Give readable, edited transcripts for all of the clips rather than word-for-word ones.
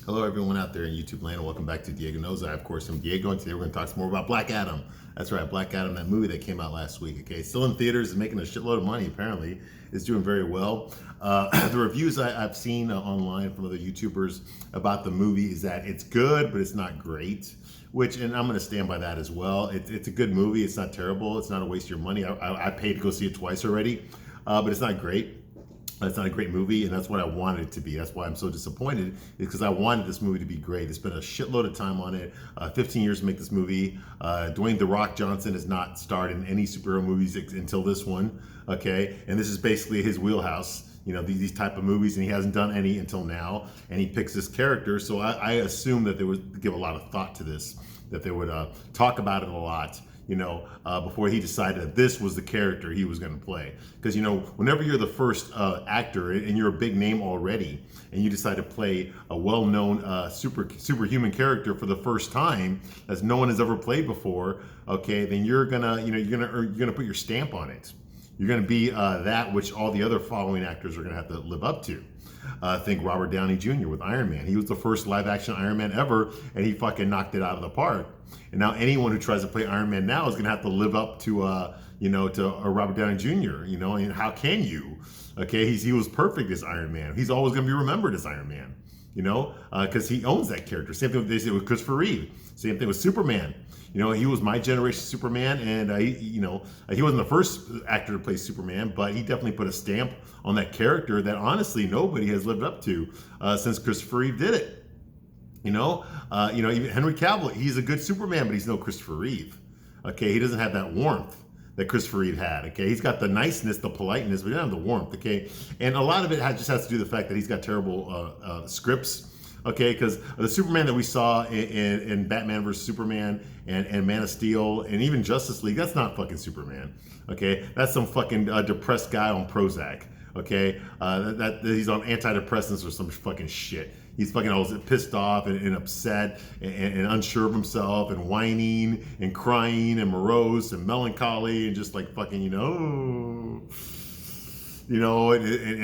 Hello, everyone out there in YouTube land, and welcome back to Diego Knows. I, of course, am Diego, and today we're going to talk some more about Black Adam. That's right, Black Adam, that movie that came out last week. Okay, still in theaters and making a shitload of money. Apparently, it's doing very well. The reviews I've seen online from other YouTubers about the movie is that it's good, but it's not great. Which, and I'm going to stand by that as well. It's a good movie. It's not terrible. It's not a waste of your money. I paid to go see it twice already, but it's not great. It's not a great movie, and that's what I wanted it to be. That's why I'm so disappointed, is because I wanted this movie to be great. It's been a shitload of time on it, 15 years to make this movie. Dwayne "The Rock" Johnson has not starred in any superhero movies until this one, okay? And this is basically his wheelhouse, you know, these type of movies, and he hasn't done any until now, and he picks this character, so I assume that they would give a lot of thought to this, that they would talk about it a lot, you know, before he decided that this was the character he was going to play. Because, you know, whenever you're the first actor and you're a big name already, and you decide to play a well-known superhuman character for the first time, as no one has ever played before, okay, then you're gonna, you know, you're gonna put your stamp on it. You're gonna be that which all the other following actors are gonna have to live up to. Think Robert Downey Jr. with Iron Man. He was the first live-action Iron Man ever, and he fucking knocked it out of the park. And now anyone who tries to play Iron Man now is going to have to live up to, you know, to Robert Downey Jr. You know, and how can you? Okay, he was perfect as Iron Man. He's always going to be remembered as Iron Man. You know, because he owns that character. Same thing with Christopher Reeve. Same thing with Superman. You know, he was my generation Superman, and you know, he wasn't the first actor to play Superman, but he definitely put a stamp on that character that honestly nobody has lived up to since Christopher Reeve did it. You know, even Henry Cavill, he's a good Superman, but he's no Christopher Reeve. Okay, he doesn't have that warmth that Christopher Reeve had. Okay, he's got the niceness, the politeness, but he doesn't have the warmth. Okay, and a lot of it just has to do with the fact that he's got terrible scripts. Okay, because the Superman that we saw in Batman vs Superman and Man of Steel and even Justice League, that's not fucking Superman. Okay, that's some fucking depressed guy on Prozac. Okay, that he's on antidepressants or some fucking shit. He's fucking always pissed off and upset and unsure of himself and whining and crying and morose and melancholy and just like fucking, and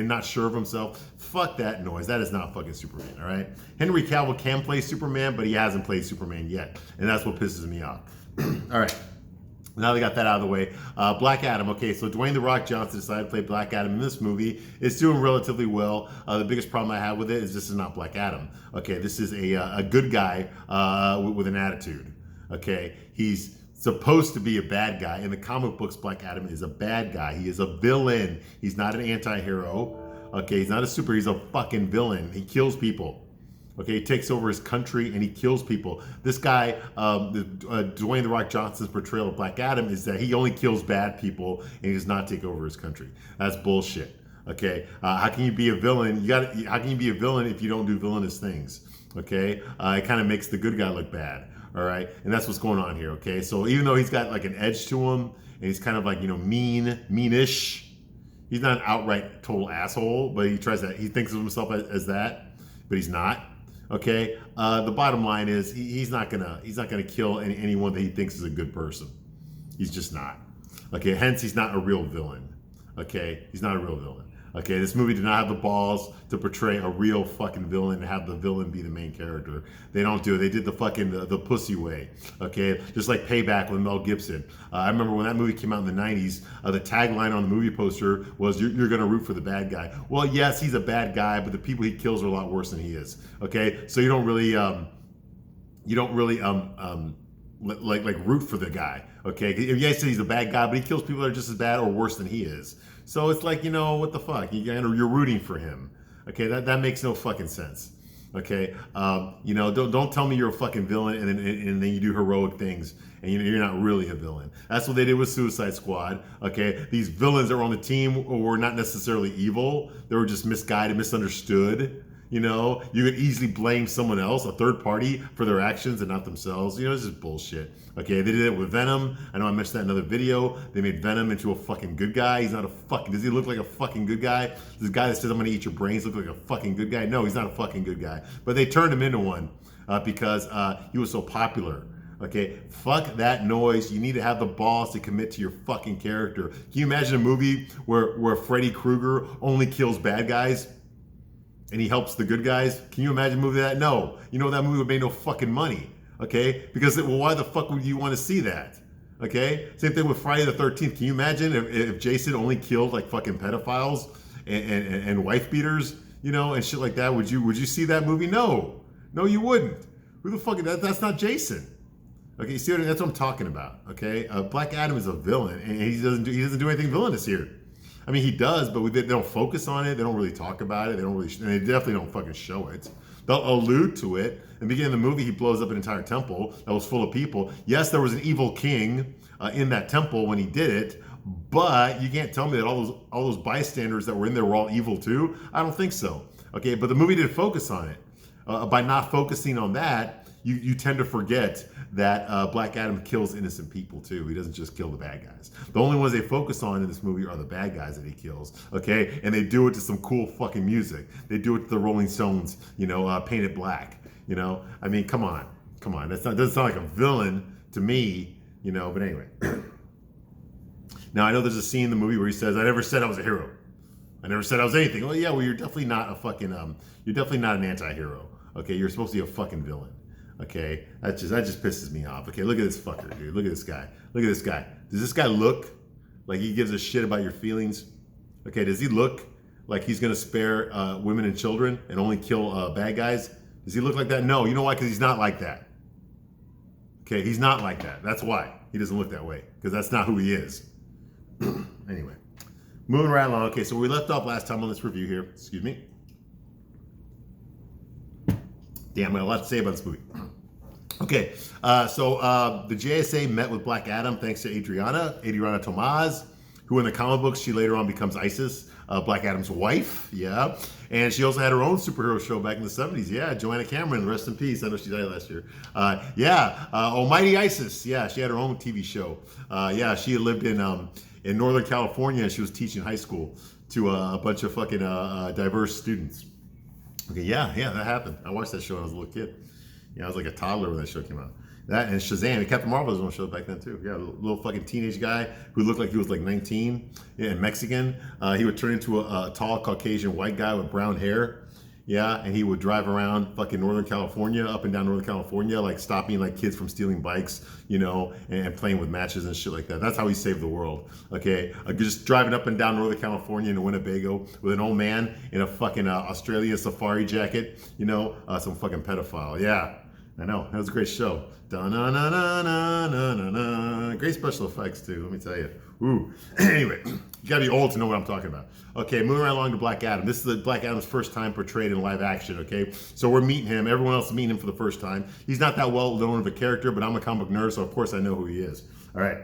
not sure of himself. Fuck that noise. That is not fucking Superman, all right? Henry Cavill can play Superman, but he hasn't played Superman yet. And that's what pisses me off. All right. Now they got that out of the way. Black Adam. Okay, so Dwayne "The Rock" Johnson decided to play Black Adam in this movie. It's doing relatively well. The biggest problem I have with it is this is not Black Adam. Okay, this is a good guy with an attitude. Okay, he's supposed to be a bad guy. In the comic books, Black Adam is a bad guy. He is a villain. He's not an anti-hero. Okay, he's not a super. He's a fucking villain. He kills people. Okay, he takes over his country and he kills people. This guy, Dwayne "The Rock" Johnson's portrayal of Black Adam is that he only kills bad people and he does not take over his country. That's bullshit. Okay, how can you be a villain? How can you be a villain if you don't do villainous things? Okay, it kind of makes the good guy look bad. All right, and that's what's going on here. Okay, so even though he's got like an edge to him and he's kind of like meanish. He's not an outright total asshole, but he thinks of himself as that, but he's not. Okay, the bottom line is he's not gonna kill anyone that he thinks is a good person. He's just not. Okay, hence he's not a real villain. Okay, he's not a real villain. Okay, this movie did not have the balls to portray a real fucking villain and have the villain be the main character. They don't do it. They did the fucking the pussy way. Okay, just like Payback with Mel Gibson. I remember when that movie came out in the 90s, the tagline on the movie poster was you're going to root for the bad guy. Well, yes, he's a bad guy, but the people he kills are a lot worse than he is. Okay, so you don't really like root for the guy. Okay, yes, he's a bad guy, but he kills people that are just as bad or worse than he is. So it's like, what the fuck? You're rooting for him. Okay, that makes no fucking sense. Okay, don't tell me you're a fucking villain and then you do heroic things and you're not really a villain. That's what they did with Suicide Squad. Okay, these villains that were on the team were not necessarily evil. They were just misguided, misunderstood. You could easily blame someone else, a third party, for their actions and not themselves. It's just bullshit. Okay, they did it with Venom. I know I mentioned that in another video. They made Venom into a fucking good guy. He's not a fucking, does he look like a fucking good guy? This guy that says I'm gonna eat your brains look like a fucking good guy? No, he's not a fucking good guy. But they turned him into one because he was so popular. Okay, fuck that noise. You need to have the balls to commit to your fucking character. Can you imagine a movie where Freddy Krueger only kills bad guys? and he helps the good guys. Can you imagine a movie like that? No. You know that movie would make no fucking money. Okay? Because well, why the fuck would you want to see that? Okay? Same thing with Friday the 13th. Can you imagine if Jason only killed like fucking pedophiles and wife beaters, you know, and shit like that? Would you see that movie? No. No, you wouldn't. Who the fuck? That's not Jason. Okay, you see that's what I'm talking about. Okay, Black Adam is a villain, and he doesn't do anything villainous here. I mean, he does, but they don't focus on it. They don't really talk about it. They definitely don't fucking show it. They'll allude to it. In the beginning of the movie, he blows up an entire temple that was full of people. Yes, there was an evil king in that temple when he did it, but you can't tell me that all those bystanders that were in there were all evil too. I don't think so. Okay, but the movie didn't focus on it. By not focusing on that, you tend to forget that Black Adam kills innocent people too. He doesn't just kill the bad guys. The only ones they focus on in this movie are the bad guys that he kills, okay? And they do it to some cool fucking music. They do it to the Rolling Stones, you know, Paint It Black, you know? I mean, come on. That doesn't sound like a villain to me, you know, but anyway. Now, I know there's a scene in the movie where he says, I never said I was a hero. I never said I was anything. Well, yeah, well, you're definitely not a fucking, you're definitely not an anti-hero, okay? You're supposed to be a fucking villain. Okay, that just pisses me off. Okay, look at this fucker, dude. Look at this guy. Look at this guy. Does this guy look like he gives a shit about your feelings? Okay, does he look like he's gonna spare women and children and only kill bad guys? Does he look like that? No. You know why? Because he's not like that. Okay, he's not like that. That's why he doesn't look that way. Because that's not who he is. Anyway, moving right along. Okay, so we left off last time on this review here. Excuse me. Damn, I have a lot to say about this movie. Okay, so the JSA met with Black Adam thanks to Adriana Tomaz, who in the comic books, she later on becomes Isis, Black Adam's wife, yeah. And she also had her own superhero show back in the 70s, yeah. Joanna Cameron, rest in peace. I know she died last year. Almighty Isis, yeah, she had her own TV show. Yeah, she had lived in Northern California, and she was teaching high school to a bunch of fucking diverse students. Okay, yeah, that happened. I watched that show when I was a little kid. Yeah, I was like a toddler when that show came out. That and Shazam, and Captain Marvel was on the show back then too. Yeah, a little fucking teenage guy who looked like he was like 19, yeah, and Mexican. He would turn into a tall Caucasian white guy with brown hair. Yeah, and he would drive around fucking Northern California, up and down Northern California, like stopping like kids from stealing bikes, you know, and playing with matches and shit like that. That's how he saved the world. Okay, just driving up and down Northern California in Winnebago with an old man in a fucking Australia safari jacket, you know, some fucking pedophile. Yeah, I know. That was a great show. Da-na-na-na-na-na-na-na. Great special effects too, let me tell you. Ooh. Anyway, you gotta be old to know what I'm talking about. Okay, moving right along to Black Adam. This is Black Adam's first time portrayed in live action, okay? So we're meeting him. Everyone else is meeting him for the first time. He's not that well known of a character, but I'm a comic book nerd, so of course I know who he is. All right.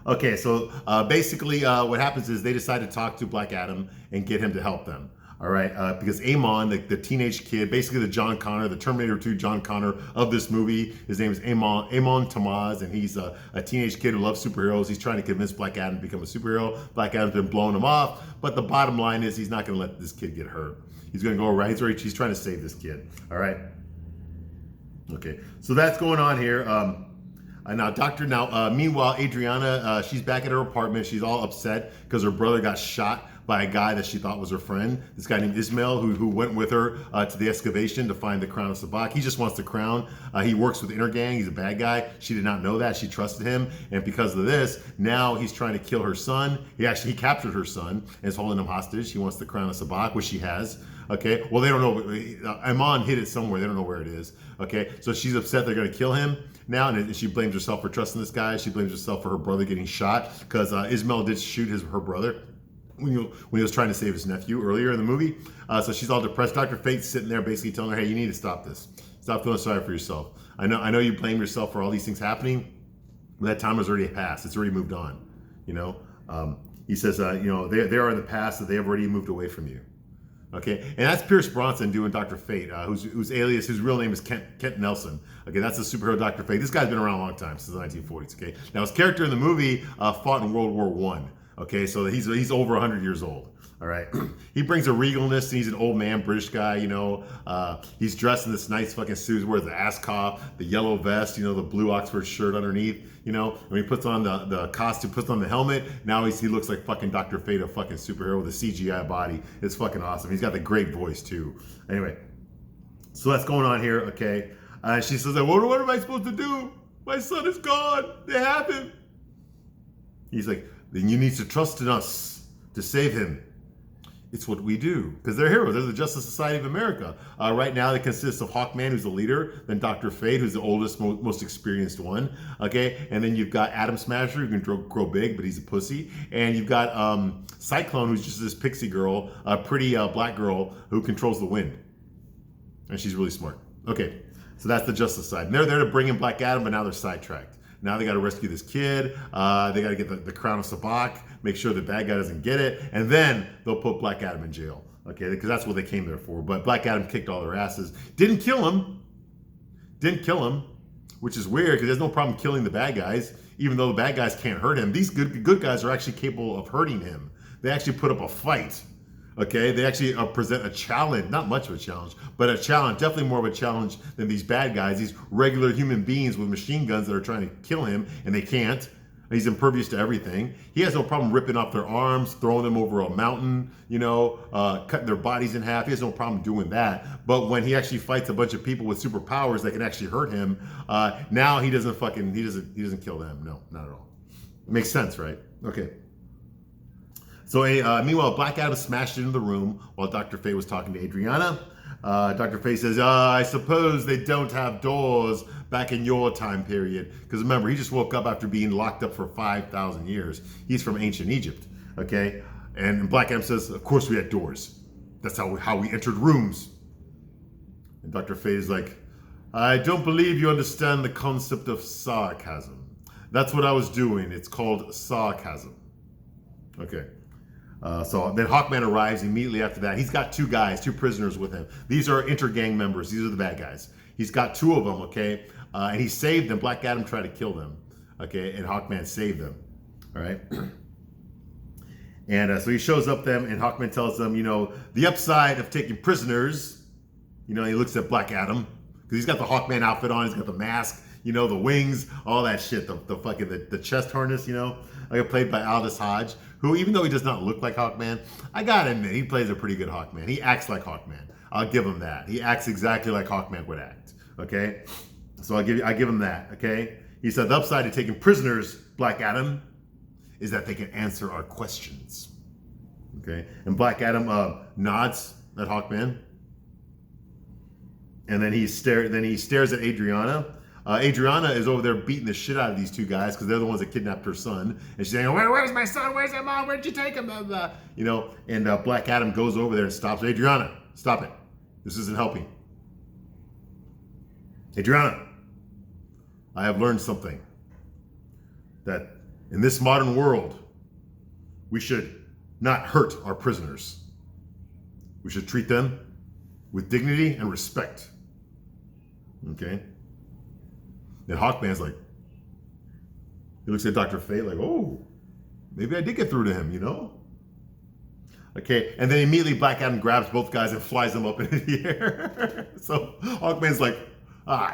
Okay, so basically what happens is they decide to talk to Black Adam and get him to help them. All right, because Amon, the teenage kid, basically the John Connor, the Terminator 2 John Connor of this movie, his name is Amon Tomaz, and he's a teenage kid who loves superheroes. He's trying to convince Black Adam to become a superhero. Black Adam's been blowing him off, but the bottom line is he's not going to let this kid get hurt. He's going to go around. He's trying to save this kid. All right. Okay, so that's going on here. Meanwhile, Adriana, she's back at her apartment. She's all upset because her brother got shot by a guy that she thought was her friend. This guy named Ismail, who went with her to the excavation to find the crown of Sabak. He just wants the crown. He works with Intergang. He's a bad guy. She did not know that. She trusted him. And because of this, now he's trying to kill her son. He captured her son and is holding him hostage. He wants the crown of Sabak, which she has. Okay, well, they don't know. Amon hid it somewhere. They don't know where it is. Okay, so she's upset they're going to kill him now, and she blames herself for trusting this guy. She blames herself for her brother getting shot because Ismail did shoot her brother when he was trying to save his nephew earlier in the movie. So she's all depressed. Dr. Fate's sitting there basically telling her, hey, you need to stop this. Stop feeling sorry for yourself. I know you blame yourself for all these things happening, but that time has already passed. It's already moved on. You know, he says, they are in the past, that they have already moved away from you. Okay, and that's Pierce Bronson doing Dr. Fate, whose real name is Kent Nelson. Okay, that's the superhero Dr. Fate. This guy's been around a long time, since the 1940s. Okay, now his character in the movie fought in World War I. Okay, so he's over 100 years old. All right, he brings a regalness, and he's an old man, British guy. He's dressed in this nice fucking suit, wears the ascot, the yellow vest, the blue Oxford shirt underneath. When he puts on the costume, puts on the helmet, now he looks like fucking Dr. Fate, a fucking superhero with a CGI body. It's fucking awesome. He's got the great voice too. Anyway, so that's going on here. Okay, she says, "What am I supposed to do? My son is gone. They have him." He's like, "Then you need to trust in us to save him." It's what we do, because they're heroes. They're the Justice Society of America. Right now, it consists of Hawkman, who's the leader, then Dr. Fate, who's the oldest, most experienced one. Okay, and then you've got Atom Smasher, who can grow big, but he's a pussy. And you've got Cyclone, who's just this pixie girl, a pretty black girl who controls the wind, and she's really smart. Okay, so that's the Justice side. And they're there to bring in Black Adam, but now they're sidetracked. Now they got to rescue this kid. They got to get the crown of Sabak, make sure the bad guy doesn't get it, and then they'll put Black Adam in jail. Okay, because that's what they came there for. But Black Adam kicked all their asses. Didn't kill him, which is weird because there's no problem killing the bad guys, even though the bad guys can't hurt him. These good guys are actually capable of hurting him. They actually put up a fight. Okay, they actually present a challenge, not much of a challenge, but a challenge, definitely more of a challenge than these bad guys, these regular human beings with machine guns that are trying to kill him, and they can't. He's impervious to everything. He has no problem ripping off their arms, throwing them over a mountain, cutting their bodies in half. He has no problem doing that. But when he actually fights a bunch of people with superpowers that can actually hurt him, now he doesn't kill them. No, not at all. It makes sense, right? Okay. So meanwhile, Black Adam smashed into the room while Dr. Fate was talking to Adriana. Dr. Fate says, I suppose they don't have doors back in your time period. Because remember, he just woke up after being locked up for 5,000 years. He's from ancient Egypt, okay? And Black Adam says, of course we had doors. That's how we entered rooms. And Dr. Fate is like, I don't believe you understand the concept of sarcasm. That's what I was doing. It's called sarcasm. Okay. So then Hawkman arrives immediately after that. He's got two prisoners with him. These are inter-gang members. These are the bad guys. He's got two of them, okay? And he saved them. Black Adam tried to kill them, okay? And Hawkman saved them, all right? And so he shows up them, and Hawkman tells them, the upside of taking prisoners, he looks at Black Adam, because he's got the Hawkman outfit on, he's got the mask, the wings, all that shit, the chest harness, played by Aldous Hodge, who, even though he does not look like Hawkman, I gotta admit, he plays a pretty good Hawkman. He acts like Hawkman. I'll give him that. He acts exactly like Hawkman would act, okay? So I give him that, okay? He said the upside of taking prisoners, Black Adam, is that they can answer our questions, okay? And Black Adam nods at Hawkman, and then he stares at Adriana. Adriana is over there beating the shit out of these two guys because they're the ones that kidnapped her son. And she's saying, where's my son? Where's my mom? Where'd you take him? Blah, blah. And Black Adam goes over there and stops. Adriana, stop it. This isn't helping. Adriana, I have learned something. That in this modern world, we should not hurt our prisoners. We should treat them with dignity and respect. Okay? And Hawkman's like, he looks at Dr. Fate like, oh, maybe I did get through to him, Okay, and then immediately Black Adam grabs both guys and flies them up into the air. So Hawkman's like,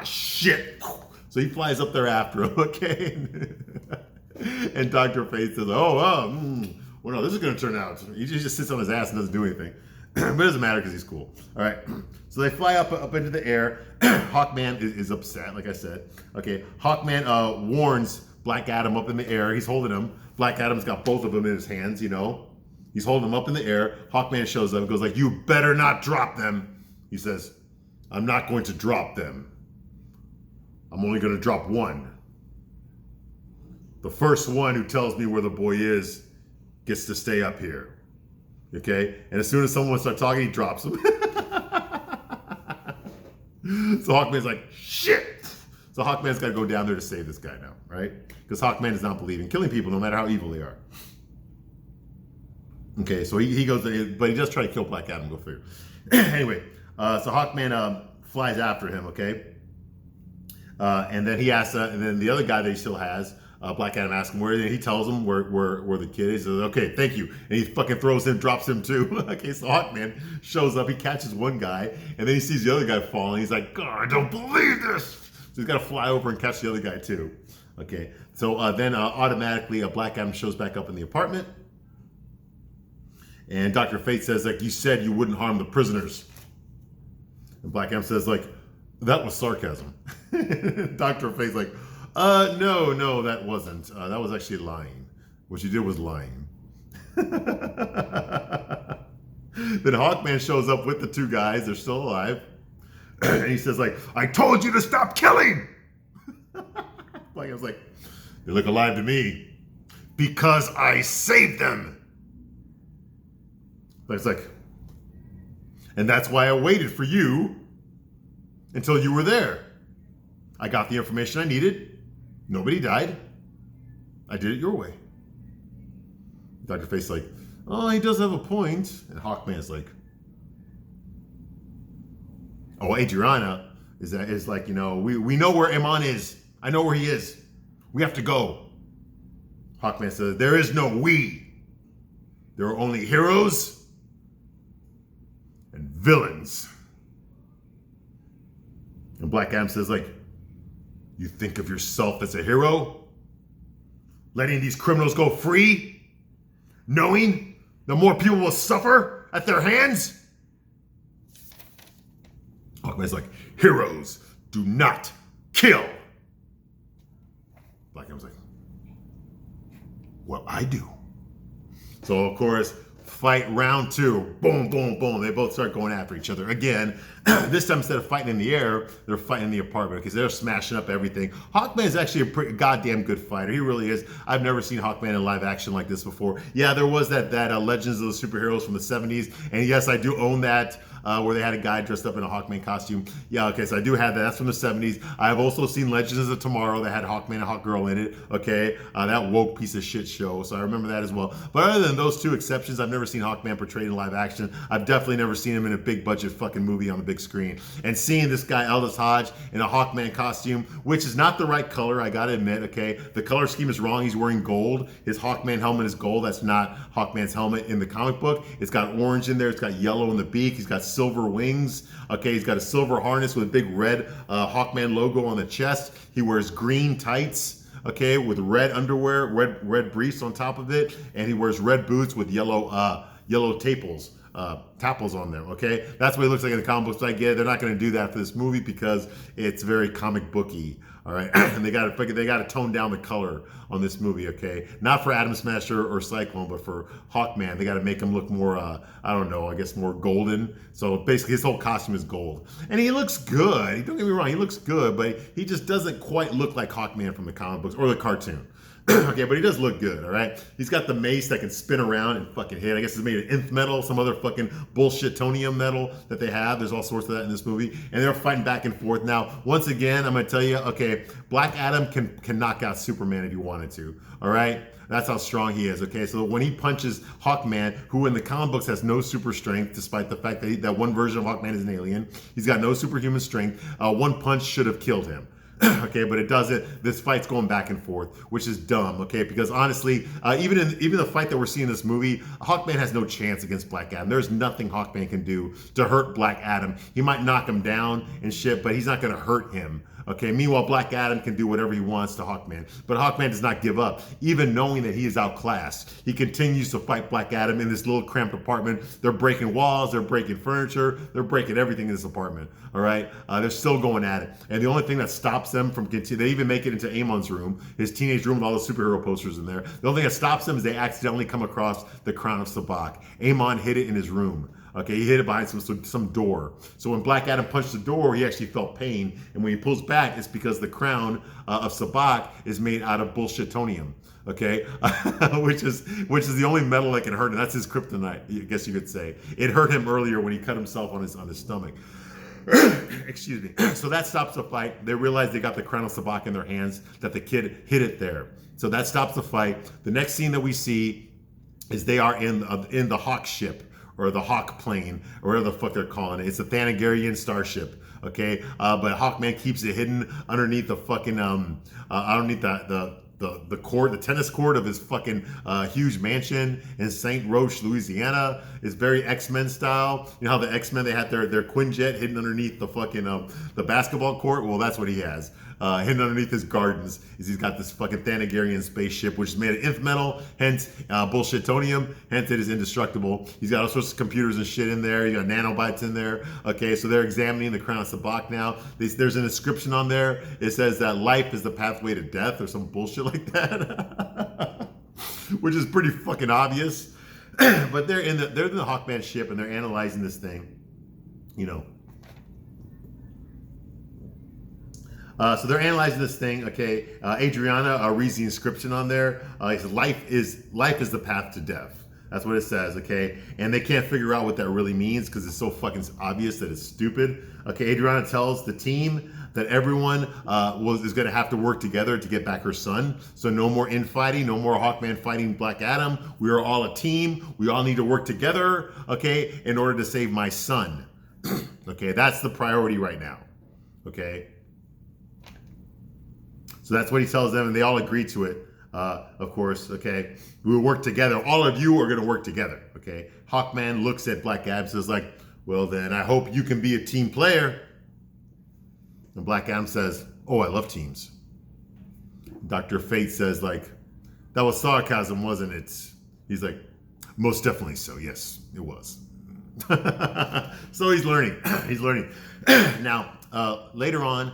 shit. So he flies up there after him, okay? And Dr. Fate says, well, no, this is going to turn out. He just sits on his ass and doesn't do anything. But it doesn't matter because he's cool. All right. So they fly up into the air. Hawkman is upset, like I said. Okay. Hawkman warns Black Adam up in the air. He's holding him. Black Adam's got both of them in his hands, He's holding them up in the air. Hawkman shows up and goes like, you better not drop them. He says, I'm not going to drop them. I'm only going to drop one. The first one who tells me where the boy is gets to stay up here. Okay? And as soon as someone starts talking, he drops him. So Hawkman's like, shit! So Hawkman's got to go down there to save this guy now, right? Because Hawkman does not believe in killing people, no matter how evil they are. Okay, so he goes, but he does try to kill Black Adam, go figure. Anyway, so Hawkman flies after him, okay? And then he asks, and then the other guy that he still has, Black Adam asks him where, and he tells him where the kid is. He says, okay, thank you. And he fucking throws him, drops him too. Okay, so Hawkman shows up, he catches one guy, and then he sees the other guy falling. He's like, God, I don't believe this. So he's got to fly over and catch the other guy too. Okay, so then automatically Black Adam shows back up in the apartment. And Dr. Fate says, like, you said you wouldn't harm the prisoners. And Black Adam says, like, that was sarcasm. Dr. Fate's like, no, that wasn't. That was actually lying. What you did was lying. Then Hawkman shows up with the two guys. They're still alive. And he says, like, I told you to stop killing. Black Adam's like, they look alive to me because I saved them. But it's like, and that's why I waited for you until you were there. I got the information I needed. Nobody died. I did it your way. Dr. Fate's like, oh, he does have a point. And Hawkman's like, oh, Adriana is like, you know, we know where Amon is. I know where he is. We have to go. Hawkman says, there is no we. There are only heroes and villains. And Black Adam says, like, you think of yourself as a hero? Letting these criminals go free? Knowing the more people will suffer at their hands? Hawkman's like, heroes do not kill. Black Adam's like, well, I do. So, of course, fight round two. Boom, boom, boom. They both start going after each other again. This time, instead of fighting in the air, they're fighting in the apartment because they're smashing up everything. Hawkman is actually a pretty goddamn good fighter. He really is. I've never seen Hawkman in live action like this before. Yeah, there was that Legends of the Superheroes from the 70s. And yes, I do own that. Where they had a guy dressed up in a Hawkman costume. Yeah, okay, so I do have that. That's from the 70s. I have also seen Legends of Tomorrow that had Hawkman and Hawkgirl in it, okay? That woke piece of shit show, so I remember that as well. But other than those two exceptions, I've never seen Hawkman portrayed in live action. I've definitely never seen him in a big budget fucking movie on the big screen. And seeing this guy, Aldous Hodge, in a Hawkman costume, which is not the right color, I gotta admit, okay? The color scheme is wrong. He's wearing gold. His Hawkman helmet is gold. That's not Hawkman's helmet in the comic book. It's got orange in there. It's got yellow in the beak. He's got silver wings. Okay, he's got a silver harness with a big red Hawkman logo on the chest. He wears green tights, okay, with red underwear, red briefs on top of it, and he wears red boots with yellow tapels on them, okay? That's what he looks like in the comic books. I get it. They're not going to do that for this movie because it's very comic booky, all right? And they got to tone down the color on this movie, okay? Not for Atom Smasher or Cyclone, but for Hawkman, they got to make him look more, I don't know, I guess more golden. So basically, his whole costume is gold, and he looks good. Don't get me wrong, he looks good, but he just doesn't quite look like Hawkman from the comic books or the cartoon. Okay, but he does look good, all right? He's got the mace that can spin around and fucking hit. I guess it's made of nth metal, some other fucking bullshit tonium metal that they have. There's all sorts of that in this movie. And they're fighting back and forth. Now, once again, I'm going to tell you, okay, Black Adam can knock out Superman if he wanted to, all right? That's how strong he is, okay? So when he punches Hawkman, who in the comic books has no super strength, despite the fact that that one version of Hawkman is an alien, he's got no superhuman strength. One punch should have killed him. Okay, but it doesn't. This fight's going back and forth, which is dumb. Okay, because honestly, even the fight that we're seeing in this movie, Hawkman has no chance against Black Adam. There's nothing Hawkman can do to hurt Black Adam. He might knock him down and shit, but he's not going to hurt him. Okay, meanwhile, Black Adam can do whatever he wants to Hawkman. But Hawkman does not give up, even knowing that he is outclassed. He continues to fight Black Adam in this little cramped apartment. They're breaking walls, they're breaking furniture, they're breaking everything in this apartment, all right? They're still going at it. And the only thing that stops them from continuing, they even make it into Amon's room, his teenage room with all the superhero posters in there. The only thing that stops them is they accidentally come across the crown of Sabbac. Amon hid it in his room. Okay, he hid it behind some door. So when Black Adam punched the door, he actually felt pain. And when he pulls back, it's because the crown of Sabbac is made out of bullshitonium. Okay, which is the only metal that can hurt him. That's his kryptonite, I guess you could say. It hurt him earlier when he cut himself on his stomach. Excuse me. So that stops the fight. They realize they got the crown of Sabbac in their hands, that the kid hid it there. So that stops the fight. The next scene that we see is they are in the Hawk ship, or the Hawk plane, or whatever the fuck they're calling it. It's a Thanagarian starship, okay? But Hawkman keeps it hidden underneath the fucking, underneath the the tennis court of his fucking huge mansion in St. Roch, Louisiana. It's very X-Men style. You know how the X-Men, they had their Quinjet hidden underneath the fucking the basketball court? Well, that's what he has. Hidden underneath his gardens is he's got this fucking Thanagarian spaceship, which is made of nth metal, hence bullshitonium, hence it is indestructible. He's got all sorts of computers and shit in there. You got nanobytes in there. Okay, so they're examining the Crown of Sabak now. There's an inscription on there. It says that life is the pathway to death or some bullshit like that, which is pretty fucking obvious. But they're in the Hawkman ship and they're analyzing this thing, you know. So they're analyzing this thing. Okay, Adriana reads the inscription on there. It says, life is the path to death. That's what it says. Okay, and they can't figure out what that really means because it's so fucking obvious that it's stupid. Okay, Adriana tells the team that everyone is going to have to work together to get back her son. So no more infighting, no more Hawkman fighting Black Adam. We are all a team. We all need to work together. Okay, in order to save my son. Okay, that's the priority right now. Okay. So that's what he tells them, and they all agree to it, of course, okay? We will work together. All of you are going to work together, okay? Hawkman looks at Black Adam and says, like, well, then I hope you can be a team player. And Black Adam says, oh, I love teams. Dr. Fate says, like, that was sarcasm, wasn't it? He's like, most definitely so, yes, it was. So he's learning. He's learning. Now, later on,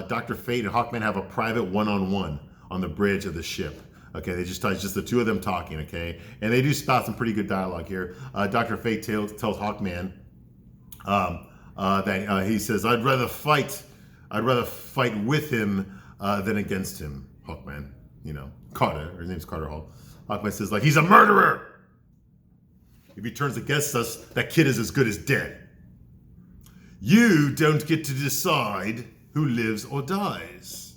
Dr. Fate and Hawkman have a private one-on-one on the bridge of the ship. Okay, it's just the two of them talking, okay? And they do spout some pretty good dialogue here. Dr. Fate tells Hawkman that he says, I'd rather fight with him than against him, Hawkman. You know, Carter, his name's Carter Hall. Hawkman says, like, he's a murderer. If he turns against us, that kid is as good as dead. You don't get to decide who lives or dies.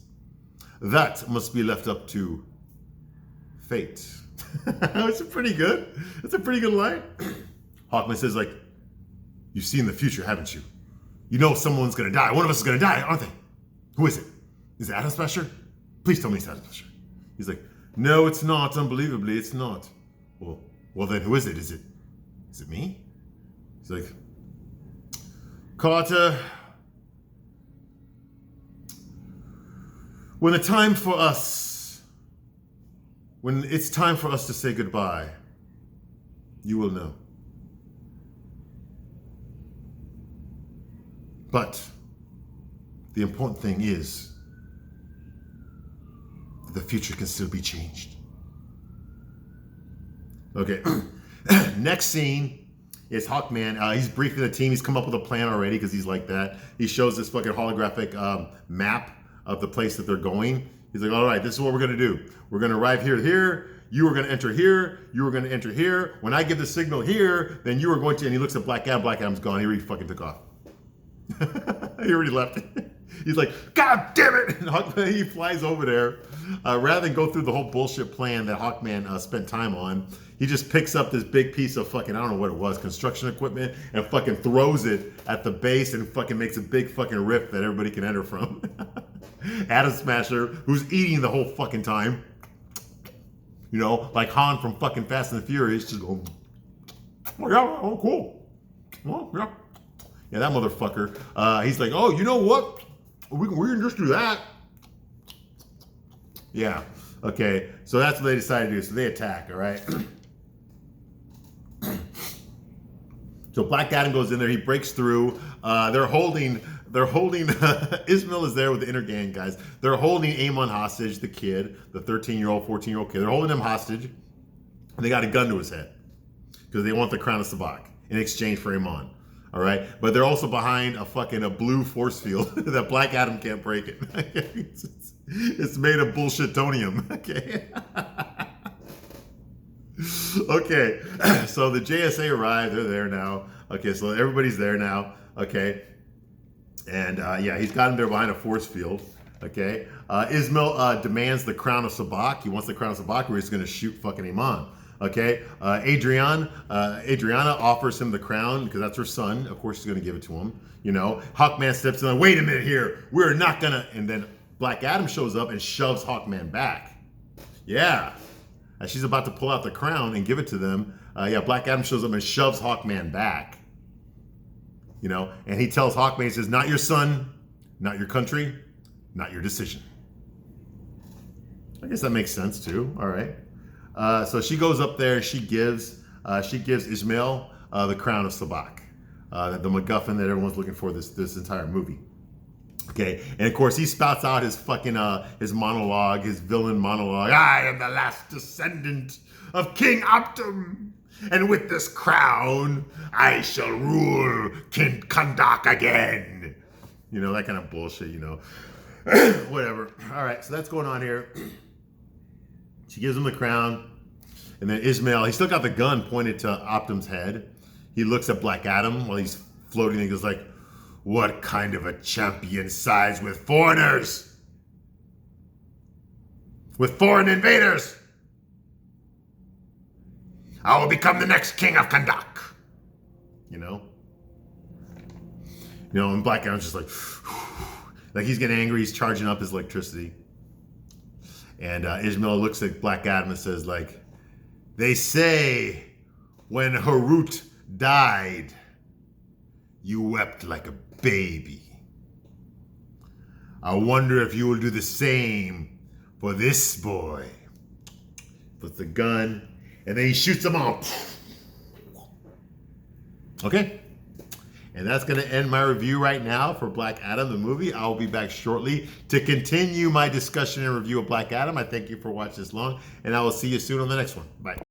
That must be left up to fate. It's pretty good. It's a pretty good line. Hawkman says, like, you've seen the future, haven't you? You know someone's gonna die. One of us is gonna die, aren't they? Who is it? Is it Adam Smasher? Please tell me it's Adam Smasher. He's like, no, it's not. Unbelievably, it's not. Well then, who is it? Is it me? He's like, Carter, when it's time for us to say goodbye, you will know. But the important thing is that the future can still be changed. Okay, next scene is Hawkman. He's briefing the team. He's come up with a plan already because he's like that. He shows this fucking holographic map of the place that they're going. He's like, all right, this is what we're gonna do. We're gonna arrive here. You are gonna enter here. You are gonna enter here. When I give the signal here, then you are going to, and he looks at Black Adam. Black Adam's gone. He already fucking took off. He already left. He's like, God damn it! And he flies over there. Rather than go through the whole bullshit plan that Hawkman spent time on, he just picks up this big piece of fucking, I don't know what it was, construction equipment, and fucking throws it at the base and fucking makes a big fucking rift that everybody can enter from. Adam Smasher, who's eating the whole fucking time. You know, like Han from fucking Fast and the Furious, just going, oh yeah, oh cool. Oh yeah. Yeah, that motherfucker. He's like, oh, you know what? We can just do that. Yeah. Okay. So that's what they decided to do. So they attack. All right. So Black Adam goes in there. He breaks through. They're holding. Ismail is there with the inner gang guys. They're holding Amon hostage, the kid, the 13-year-old, 14-year-old kid. They're holding him hostage. And they got a gun to his head because they want the crown of Sabak in exchange for Amon. All right, but they're also behind a blue force field that Black Adam can't break it. It's made of bullshitonium. Okay. Okay. So the JSA arrived. They're there now. Okay, so everybody's there now. Okay, and yeah, he's got him there behind a force field. Okay. Ismail demands the crown of Sabak. He wants the crown of Sabak, or he's going to shoot fucking Amon. Okay, Adriana offers him the crown because that's her son. Of course, she's going to give it to him. You know, Hawkman steps in like, wait a minute here. We're not going to. And then Black Adam shows up and shoves Hawkman back. Yeah. As she's about to pull out the crown and give it to them, Black Adam shows up and shoves Hawkman back. And he tells Hawkman, he says, not your son, not your country, not your decision. I guess that makes sense too. All right. So she goes up there, she gives Ishmael the crown of Sabak, the MacGuffin that everyone's looking for this entire movie. Okay, and of course he spouts out his fucking his monologue, his villain monologue. I am the last descendant of King Optum, and with this crown, I shall rule King Kahndaq again. That kind of bullshit. Whatever. All right, so that's going on here. She gives him the crown, and then Ishmael, he still got the gun pointed to Optum's head. He looks at Black Adam while he's floating, and he goes like, what kind of a champion sides with foreigners? With foreign invaders? I will become the next king of Kahndaq. And Black Adam's just like he's getting angry, he's charging up his electricity. And Ishmael looks at Black Adam and says, they say when Harut died, you wept like a baby. I wonder if you will do the same for this boy. Puts the gun, and then he shoots them all. Okay. And that's going to end my review right now for Black Adam, the movie. I'll be back shortly to continue my discussion and review of Black Adam. I thank you for watching this long, and I will see you soon on the next one. Bye.